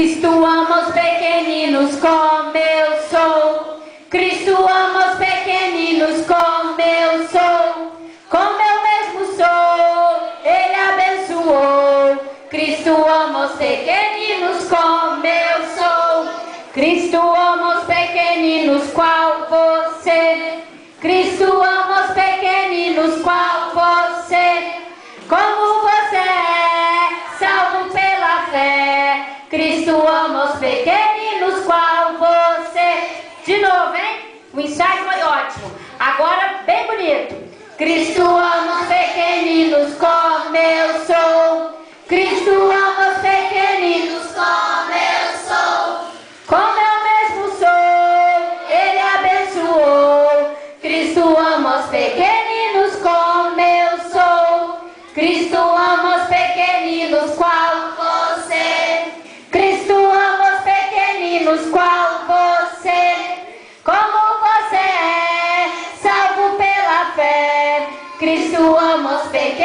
Cristo ama os pequeninos como eu sou. Cristo ama os pequeninos como eu sou. Como eu mesmo sou, Ele abençoou. Cristo ama os pequeninos como eu sou. Cristo ama os pequeninos qual você. Cristo ama os pequeninos qual você. Como você é, salvo pela fé. Cristo ama os pequeninos qual você. De novo, hein? O ensaio foi ótimo. Agora, bem bonito. Cristo ama os pequeninos como eu sou. Cristo ama os pequeninos como eu sou. Como eu mesmo sou, Ele abençoou. Cristo ama os pequeninos como eu sou. Cristo ama os pequeninos qual você. Cristo ama os pequeninos qual você. Como você é, salvo pela fé. Cristo ama os pequeninos.